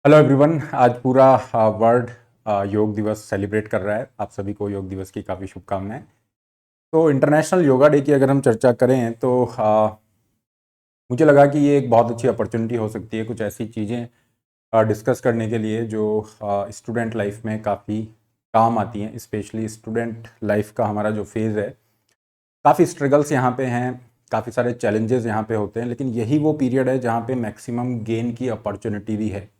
Hello everyone. आज पूरा world योग दिवस सेलिब्रेट कर रहा है। आप सभी को योग दिवस की काफ़ी शुभकामनाएं। तो इंटरनेशनल योगा डे की अगर हम चर्चा करें तो मुझे लगा कि ये एक बहुत अच्छी अपॉर्चुनिटी हो सकती है कुछ ऐसी चीज़ें डिस्कस करने के लिए जो स्टूडेंट लाइफ में काफ़ी काम आती हैं। स्पेशली स्टूडेंट लाइफ का हमारा जो फेज़ है, काफ़ी स्ट्रगल्स यहाँ पे हैं, काफ़ी सारे चैलेंजेस यहाँ पे होते हैं, लेकिन यही वो पीरियड है जहाँ पे मैक्सिमम गेन की अपॉर्चुनिटी भी है।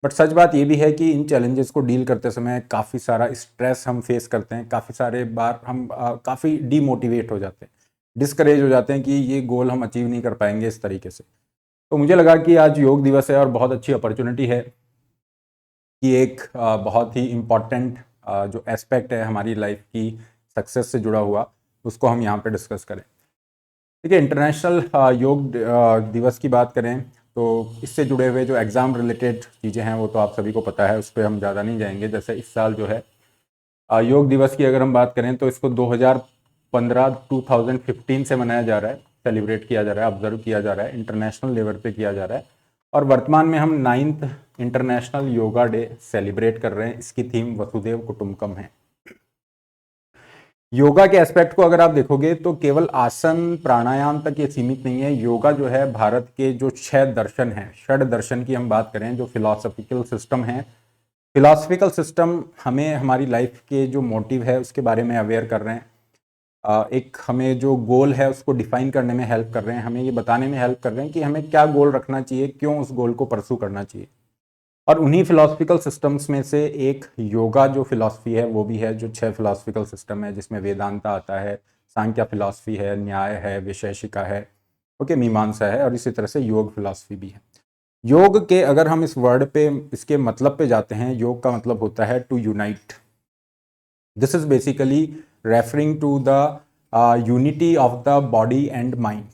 बट सच बात ये भी है कि इन चैलेंजेस को डील करते समय काफ़ी सारा स्ट्रेस हम फेस करते हैं। काफ़ी सारे बार हम काफ़ी डीमोटिवेट हो जाते हैं, डिस्करेज हो जाते हैं कि ये गोल हम अचीव नहीं कर पाएंगे इस तरीके से। तो मुझे लगा कि आज योग दिवस है और बहुत अच्छी अपॉर्चुनिटी है कि एक बहुत ही इम्पॉर्टेंट जो एस्पेक्ट है हमारी लाइफ की सक्सेस से जुड़ा हुआ, उसको हम यहाँ पे डिस्कस करें। देखिए, इंटरनेशनल योग दिवस की बात करें तो इससे जुड़े हुए जो एग्ज़ाम रिलेटेड चीज़ें हैं वो तो आप सभी को पता है, उस पर हम ज़्यादा नहीं जाएंगे। जैसे इस साल जो है योग दिवस की अगर हम बात करें तो इसको 2015 से मनाया जा रहा है, सेलिब्रेट किया जा रहा है, ऑब्जर्व किया जा रहा है, इंटरनेशनल लेवल पे किया जा रहा है। और वर्तमान में हम 9th international yoga day celebrate कर रहे हैं। इसकी थीम वसुदेव कुटुंबकम है। योगा के एस्पेक्ट को अगर आप देखोगे तो केवल आसन प्राणायाम तक ये सीमित नहीं है। योगा जो है भारत के जो 6 दर्शन हैं, षड दर्शन की हम बात करें, जो फिलॉसफिकल सिस्टम है, फिलॉसफिकल सिस्टम हमें हमारी लाइफ के जो मोटिव है उसके बारे में अवेयर कर रहे हैं। एक हमें जो गोल है उसको डिफाइन करने में हेल्प कर रहे हैं, हमें ये बताने में हेल्प कर रहे हैं कि हमें क्या गोल रखना चाहिए, क्यों उस गोल को परसू करना चाहिए। और उन्हीं फिलोसफिकल सिस्टम्स में से एक योगा जो फिलॉसफी है वो भी है, जो 6 फिलोसफिकल सिस्टम है, जिसमें वेदांता आता है, सांख्य फिलॉसफी है, न्याय है, विशेषिका है, ओके, मीमांसा है, और इसी तरह से योग फिलॉसफी भी है। योग के अगर हम इस वर्ड पे, इसके मतलब पे जाते हैं, योग का मतलब होता है to unite. This is basically referring to the unity of the body and mind.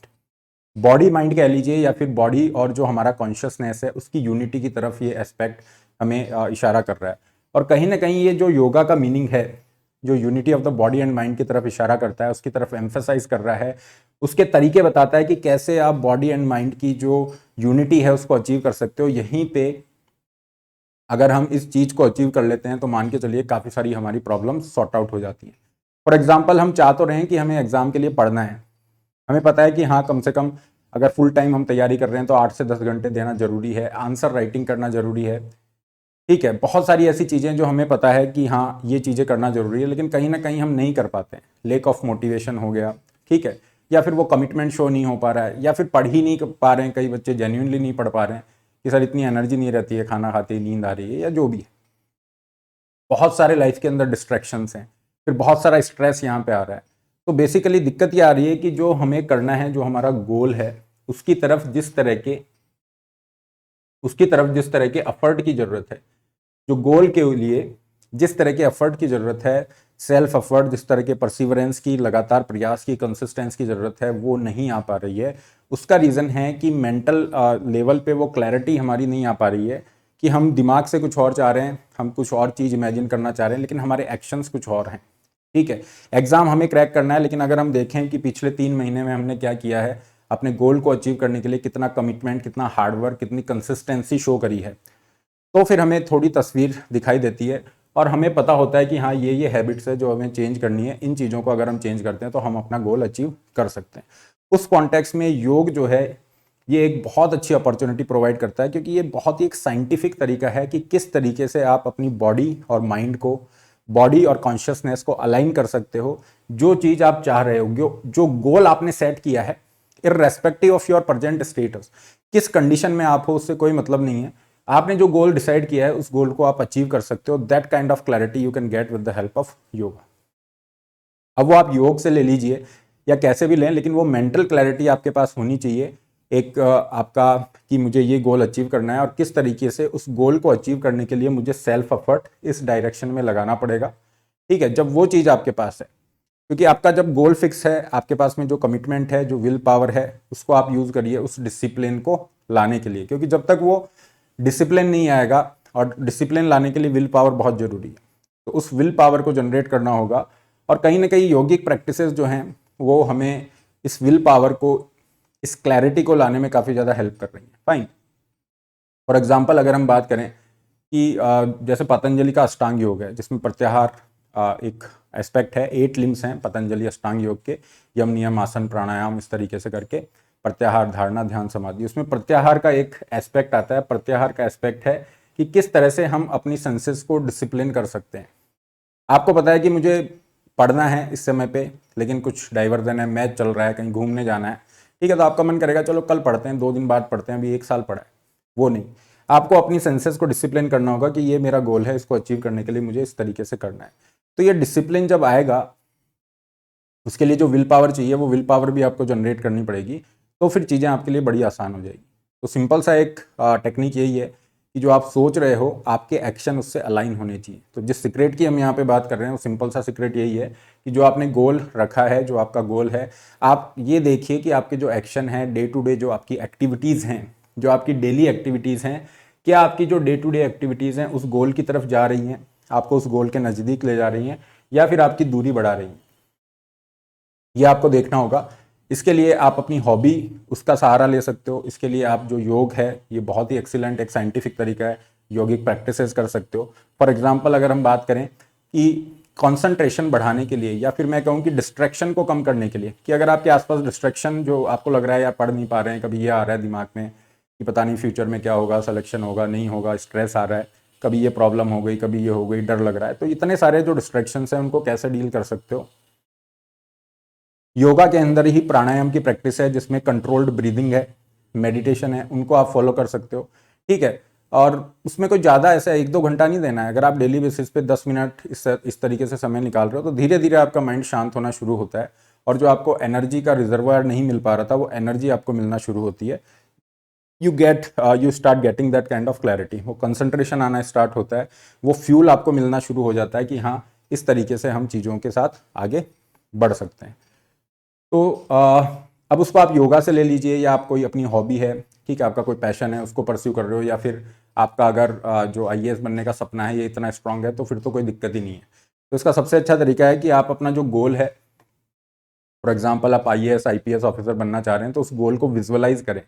Body mind कह लीजिए, या फिर बॉडी और जो हमारा कॉन्शियसनेस है उसकी यूनिटी की तरफ ये एस्पेक्ट हमें इशारा कर रहा है। और कहीं ना कहीं ये जो योगा का मीनिंग है, जो unity of the body and mind की तरफ इशारा करता है, उसकी तरफ एम्फेसाइज कर रहा है, उसके तरीके बताता है कि कैसे आप बॉडी एंड माइंड की जो यूनिटी है उसको अचीव कर सकते हो। यहीं पे अगर हम इस चीज को अचीव कर लेते हैं तो मान के चलिए काफी सारी हमारी प्रॉब्लम सॉर्ट आउट हो जाती है। फॉर एग्जाम्पल, हम चाह तो रहे हैं कि हमें एग्जाम के लिए पढ़ना है, हमें पता है कि हाँ, कम से कम अगर फुल टाइम हम तैयारी कर रहे हैं तो 8 से 10 घंटे देना जरूरी है, आंसर राइटिंग करना जरूरी है, ठीक है, बहुत सारी ऐसी चीज़ें जो हमें पता है कि हाँ ये चीज़ें करना जरूरी है, लेकिन कहीं ना कहीं हम नहीं कर पाते हैं। लेक ऑफ मोटिवेशन हो गया, ठीक है, या फिर वो कमिटमेंट शो नहीं हो पा रहा है, या फिर पढ़ ही नहीं पा रहे हैं, कई बच्चे जेन्यूनली नहीं पढ़ पा रहे हैं कि सर इतनी एनर्जी नहीं रहती है, खाना खाते ही नींद आ रही है, या जो भी है। बहुत सारे लाइफ के अंदर डिस्ट्रैक्शंस हैं, फिर बहुत सारा स्ट्रेस यहाँ पे आ रहा है। तो बेसिकली दिक्कत ये आ रही है कि जो हमें करना है, जो हमारा गोल है, उसकी तरफ जिस तरह के एफर्ट की जरूरत है, जो गोल के लिए जिस तरह के एफर्ट की जरूरत है, सेल्फ एफर्ट, जिस तरह के परसिवरेंस की, लगातार प्रयास की, कंसिस्टेंस की जरूरत है, वो नहीं आ पा रही है। उसका रीजन है कि मेंटल लेवल पे वो क्लैरिटी हमारी नहीं आ पा रही है कि हम दिमाग से कुछ और चाह रहे हैं, हम कुछ और चीज इमेजिन करना चाह रहे हैं, लेकिन हमारे एक्शंस कुछ और हैं। ठीक है, एग्जाम हमें क्रैक करना है, लेकिन अगर हम देखें कि पिछले 3 महीने में हमने क्या किया है, अपने गोल को अचीव करने के लिए कितना कमिटमेंट, कितना हार्डवर्क, कितनी कंसिस्टेंसी शो करी है, तो फिर हमें थोड़ी तस्वीर दिखाई देती है और हमें पता होता है कि हाँ, ये हैबिट्स है जो हमें चेंज करनी है। इन चीज़ों को अगर हम चेंज करते हैं तो हम अपना गोल अचीव कर सकते हैं। उस कॉन्टेक्स्ट में योग जो है ये एक बहुत अच्छी अपॉर्चुनिटी प्रोवाइड करता है, क्योंकि ये बहुत ही एक साइंटिफिक तरीका है कि किस तरीके से आप अपनी बॉडी और माइंड को, बॉडी और कॉन्शियसनेस को अलाइन कर सकते हो। जो चीज़ आप चाह रहे हो, जो गोल आपने सेट किया है, irrespective of your present status, किस कंडीशन में आप हो उससे कोई मतलब नहीं है। आपने जो गोल डिसाइड किया है उस गोल को आप अचीव कर सकते हो। That kind of clarity you can get with the help of yoga. अब वो आप योग से ले लीजिए या कैसे भी लें, लेकिन वो मेंटल क्लैरिटी आपके पास होनी चाहिए, एक आपका, कि मुझे ये गोल अचीव करना है और किस तरीके से उस गोल को अचीव करने के लिए मुझे सेल्फ एफर्ट इस डायरेक्शन में लगाना पड़ेगा। ठीक है, जब वो चीज़ आपके पास है, क्योंकि आपका जब गोल फिक्स है, आपके पास में जो कमिटमेंट है, जो विल पावर है, उसको आप यूज करिए उस डिसिप्लिन को लाने के लिए, क्योंकि जब तक वो डिसिप्लिन नहीं आएगा, और डिसिप्लिन लाने के लिए विल पावर बहुत जरूरी है, तो उस विल पावर को जनरेट करना होगा। और कहीं ना कहीं योगिक प्रैक्टिसेस जो हैं वो हमें इस विल पावर को, इस क्लैरिटी को लाने में काफ़ी ज़्यादा हेल्प कर रही हैं। फाइन। फॉर एग्जाम्पल अगर हम बात करें कि जैसे पतंजलि का अष्टांग योग है, जिसमें प्रत्याहार एक एस्पेक्ट है, 8 लिम्स हैं पतंजलि अष्टांग योग के, यम नियम आसन प्राणायाम इस तरीके से करके, प्रत्याहार धारणा ध्यान समाधि, उसमें प्रत्याहार का एक एस्पेक्ट आता है। प्रत्याहार का एस्पेक्ट है कि किस तरह से हम अपनी सेंसेस को डिसिप्लिन कर सकते हैं। आपको पता है कि मुझे पढ़ना है इस समय पे, लेकिन कुछ डाइवर्जन है, मैच चल रहा है, कहीं घूमने जाना है, ठीक है, तो आपका मन करेगा चलो कल पढ़ते हैं, 2 दिन बाद पढ़ते हैं, अभी 1 साल पढ़ा है। वो नहीं, आपको अपनी सेंसेस को डिसिप्लिन करना होगा कि ये मेरा गोल है, इसको अचीव करने के लिए मुझे इस तरीके से करना है। तो ये डिसिप्लिन जब आएगा, उसके लिए जो विल पावर चाहिए वो विल पावर भी आपको जनरेट करनी पड़ेगी, तो फिर चीज़ें आपके लिए बड़ी आसान हो जाएगी। तो सिंपल सा एक टेक्निक यही है कि जो आप सोच रहे हो आपके एक्शन उससे अलाइन होने चाहिए। तो जिस सीक्रेट की हम यहाँ पे बात कर रहे हैं वो सिंपल सा सीक्रेट यही है कि जो आपने गोल रखा है, जो आपका गोल है, आप ये देखिए कि आपके जो एक्शन है, डे टू डे जो आपकी एक्टिविटीज़ हैं, जो आपकी डेली एक्टिविटीज़ हैं, क्या आपकी जो डे टू डे एक्टिविटीज़ हैं उस गोल की तरफ जा रही हैं, आपको उस गोल के नज़दीक ले जा रही हैं, या फिर आपकी दूरी बढ़ा रही हैं, ये आपको देखना होगा। इसके लिए आप अपनी हॉबी उसका सहारा ले सकते हो। इसके लिए आप जो योग है, ये बहुत ही एक्सीलेंट एक साइंटिफिक तरीका है, योगिक प्रैक्टिसेस कर सकते हो। फॉर एग्जांपल अगर हम बात करें कि कंसंट्रेशन बढ़ाने के लिए, या फिर मैं कहूँ कि डिस्ट्रैक्शन को कम करने के लिए, कि अगर आपके आसपास डिस्ट्रैक्शन जो आपको लग रहा है या पढ़ नहीं पा रहे हैं, कभी ये आ रहा है दिमाग में कि पता नहीं फ्यूचर में क्या होगा, सिलेक्शन होगा नहीं होगा, स्ट्रेस आ रहा है, कभी ये प्रॉब्लम हो गई, कभी ये हो गई, डर लग रहा है, तो इतने सारे जो डिस्ट्रैक्शंस हैं उनको कैसे डील कर सकते हो। योगा के अंदर ही प्राणायाम की प्रैक्टिस है, जिसमें कंट्रोल्ड ब्रीदिंग है, मेडिटेशन है, उनको आप फॉलो कर सकते हो, ठीक है। और उसमें कोई ज़्यादा ऐसा 1-2 घंटा नहीं देना है। अगर आप डेली बेसिस पे 10 मिनट इस तरीके से समय निकाल रहे हो, तो धीरे धीरे आपका माइंड शांत होना शुरू होता है, और जो आपको एनर्जी का रिजर्वायर नहीं मिल पा रहा था, वो एनर्जी आपको मिलना शुरू होती है। You start getting that kind of clarity, वो कंसंट्रेशन आना स्टार्ट होता है, वो फ्यूल आपको मिलना शुरू हो जाता है कि हाँ, इस तरीके से हम चीज़ों के साथ आगे बढ़ सकते हैं। तो अब उसको आप योगा से ले लीजिए, या आप कोई अपनी हॉबी है, ठीक है, आपका कोई पैशन है उसको परस्यू कर रहे हो, या फिर आपका अगर जो आईएएस बनने का सपना है ये इतना स्ट्रांग है, तो फिर तो कोई दिक्कत ही नहीं है। तो इसका सबसे अच्छा तरीका है कि आप अपना जो गोल है, फॉर एग्जाम्पल आप आईएएस आईपीएस ऑफिसर बनना चाह रहे हैं, तो उस गोल को विजुअलाइज करें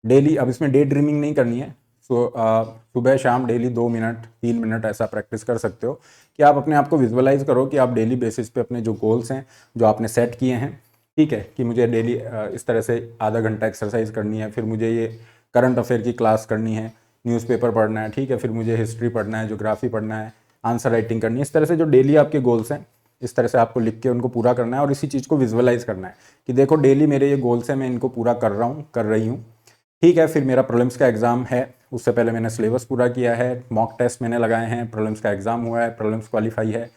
डेली। अब इसमें डे ड्रीमिंग नहीं करनी है, सो सुबह शाम डेली 2 मिनट 3 मिनट ऐसा प्रैक्टिस कर सकते हो कि आप अपने आप को विजुअलाइज करो कि आप डेली बेसिस पे अपने जो गोल्स हैं जो आपने सेट किए हैं, ठीक है, कि मुझे डेली इस तरह से आधा घंटा एक्सरसाइज करनी है, फिर मुझे ये करंट अफेयर की क्लास करनी है, न्यूज़पेपर पढ़ना है, ठीक है, फिर मुझे हिस्ट्री पढ़ना है, ज्योग्राफी पढ़ना है, आंसर राइटिंग करनी है। इस तरह से जो डेली आपके गोल्स हैं, इस तरह से आपको लिख के उनको पूरा करना है, और इसी चीज़ को विजुअलाइज करना है कि देखो डेली मेरे ये गोल्स हैं, मैं इनको पूरा कर रहा हूँ, कर रही हूँ, ठीक है। फिर मेरा प्रीलिम्स का एग्जाम है, उससे पहले मैंने सिलेबस पूरा किया है, मॉक टेस्ट मैंने लगाए हैं, प्रीलिम्स का एग्जाम हुआ है, प्रीलिम्स क्वालिफाई है,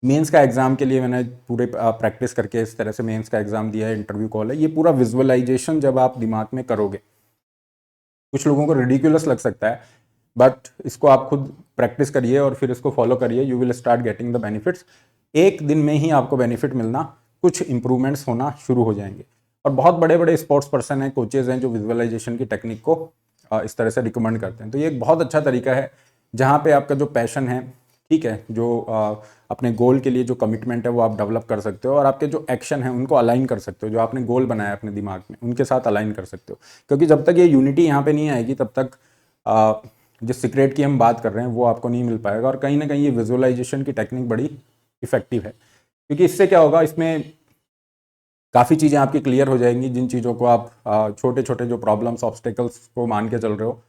मेंस का एग्जाम के लिए मैंने पूरे प्रैक्टिस करके इस तरह से मेंस का एग्जाम दिया है, इंटरव्यू कॉल है। ये पूरा विजुअलाइजेशन जब आप दिमाग में करोगे, कुछ लोगों को रिडिकुलस लग सकता है, बट इसको आप खुद प्रैक्टिस करिए और फिर इसको फॉलो करिए, you will start getting the benefits. एक दिन में ही आपको बेनिफिट मिलना, कुछ इंप्रूवमेंट्स होना शुरू हो जाएंगे। और बहुत बड़े बड़े स्पोर्ट्स पर्सन हैं, कोचेज हैं, जो विजुअलाइजेशन की टेक्निक को इस तरह से रिकमेंड करते हैं। तो ये एक बहुत अच्छा तरीका है जहाँ पे आपका जो पैशन है, ठीक है, जो अपने गोल के लिए जो कमिटमेंट है वो आप डेवलप कर सकते हो, और आपके जो एक्शन है उनको अलाइन कर सकते हो, जो आपने गोल बनाया अपने दिमाग में उनके साथ अलाइन कर सकते हो। क्योंकि जब तक ये यूनिटी यहाँ पे नहीं आएगी, तब तक जिस सीक्रेट की हम बात कर रहे हैं वो आपको नहीं मिल पाएगा। और कहीं ना कहीं ये विजुअलाइजेशन की टेक्निक बड़ी इफेक्टिव है, क्योंकि इससे क्या होगा, इसमें काफ़ी चीज़ें आपकी क्लियर हो जाएंगी, जिन चीज़ों को आप छोटे छोटे जो प्रॉब्लम्स ऑब्स्टेकल्स को मान के चल रहे हो,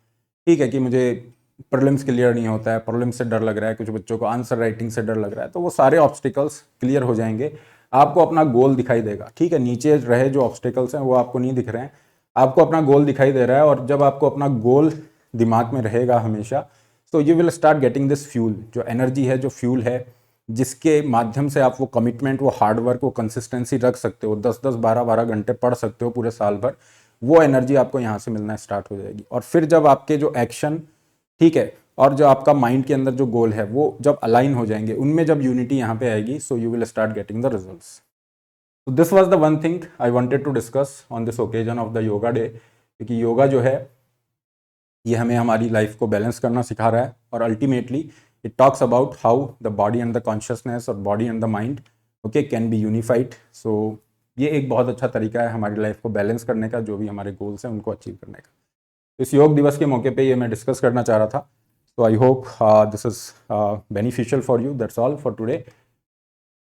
ठीक है, कि मुझे प्रीलिम्स क्लियर नहीं होता है, प्रीलिम्स से डर लग रहा है, कुछ बच्चों को आंसर राइटिंग से डर लग रहा है, तो वो सारे ऑब्स्टिकल्स क्लियर हो जाएंगे, आपको अपना गोल दिखाई देगा, ठीक है। नीचे रहे जो ऑब्स्टिकल्स हैं वो आपको नहीं दिख रहे हैं, आपको अपना गोल दिखाई दे रहा है। और जब आपको अपना गोल दिमाग में रहेगा हमेशा, तो you will start getting this fuel, जो एनर्जी है, जो फ्यूल है, जिसके माध्यम से आप वो कमिटमेंट, वो हार्डवर्क, वो कंसिस्टेंसी रख सकते हो, 10-10 12-12 घंटे पढ़ सकते हो पूरे साल भर, वो एनर्जी आपको यहाँ से मिलना स्टार्ट हो जाएगी। और फिर जब आपके जो एक्शन, ठीक है, और जो आपका माइंड के अंदर जो गोल है वो जब अलाइन हो जाएंगे, उनमें जब यूनिटी यहाँ पे आएगी, so you will start getting the results. तो this was the one thing I wanted to discuss on this occasion of the yoga day, क्योंकि योगा जो है ये हमें हमारी लाइफ को बैलेंस करना सिखा रहा है, और ultimately it talks about how the body and the consciousness और body and the mind, okay, can be unified. So ये एक बहुत अच्छा तरीका है हमारी लाइफ को बैलेंस करने का, जो भी हमारे गोल्स हैं उनको अचीव करने का। इस योग दिवस के मौके पे ये मैं डिस्कस करना चाह रहा था। तो I hope this is beneficial for you. That's all for today.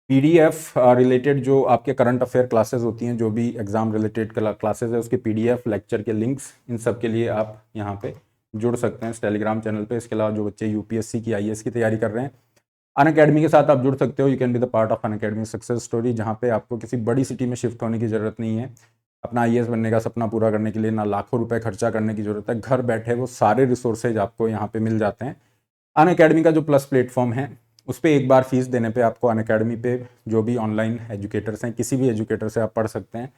PDF related जो आपके करंट अफेयर क्लासेस होती हैं, जो भी एग्जाम रिलेटेड क्लासेस है, उसके पीडीएफ लेक्चर के लिंक्स, इन सब के लिए आप यहाँ पे जुड़ सकते हैं इस टेलीग्राम चैनल पे। इसके अलावा जो बच्चे यूपीएससी की आईएएस की तैयारी कर रहे हैं, अनअकैडमी के साथ आप जुड़ सकते हो। You can be the part of Unacademy success story, जहाँ पे आपको किसी बड़ी सिटी में शिफ्ट होने की जरूरत नहीं है। अपना आईएएस बनने का सपना पूरा करने के लिए ना लाखों रुपए खर्चा करने की जरूरत है, घर बैठे वो सारे रिसोर्सेज आपको यहाँ पे मिल जाते हैं। अनअकैडमी का जो प्लस प्लेटफॉर्म है, उस पर एक बार फीस देने पे आपको अनअकैडमी पे जो भी ऑनलाइन एजुकेटर्स हैं, किसी भी एजुकेटर से आप पढ़ सकते हैं।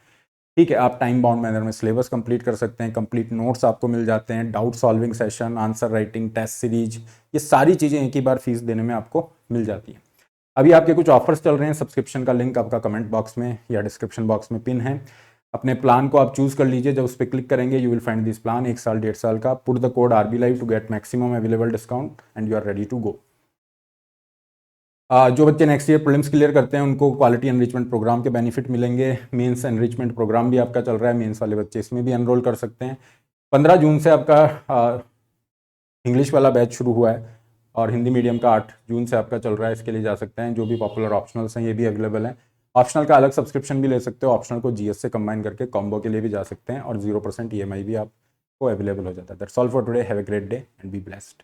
ठीक है, आप टाइम बाउंड मैनर में सिलेबस कंप्लीट कर सकते हैं, कंप्लीट नोट्स आपको मिल जाते हैं, doubt solving session, answer writing, test series, ये सारी चीज़ें एक ही बार फीस देने में आपको मिल जाती हैं। अभी आपके कुछ ऑफर्स चल रहे हैं, सब्सक्रिप्शन का लिंक आपका कमेंट बॉक्स में या डिस्क्रिप्शन बॉक्स में पिन है। अपने प्लान को आप चूज कर लीजिए, जब उस पर क्लिक करेंगे you will find this plan 1 साल 1.5 साल का। Put the code RB Live to get maximum available discount and you are ready to go. जो बच्चे नेक्स्ट ईयर प्रीलिम्स क्लियर करते हैं उनको क्वालिटी एनरिचमेंट प्रोग्राम के बेनिफिट मिलेंगे। मेंस एनरिचमेंट प्रोग्राम भी आपका चल रहा है, मेंस वाले बच्चे इसमें भी एनरोल कर सकते हैं। 15 जून से आपका इंग्लिश वाला बैच शुरू हुआ है और हिंदी मीडियम का 8 जून से आपका चल रहा है, इसके लिए जा सकते हैं। जो भी पॉपुलर ऑप्शनल्स हैं ये भी अवेलेबल हैं। ऑप्शनल का अलग सब्सक्रिप्शन भी ले सकते हो, ऑप्शनल को जीएस से कंबाइन करके कॉम्बो के लिए भी जा सकते हैं और 0% EMI भी आपको अवेलेबल हो जाता है। That's all for today. Have a great day and be blessed.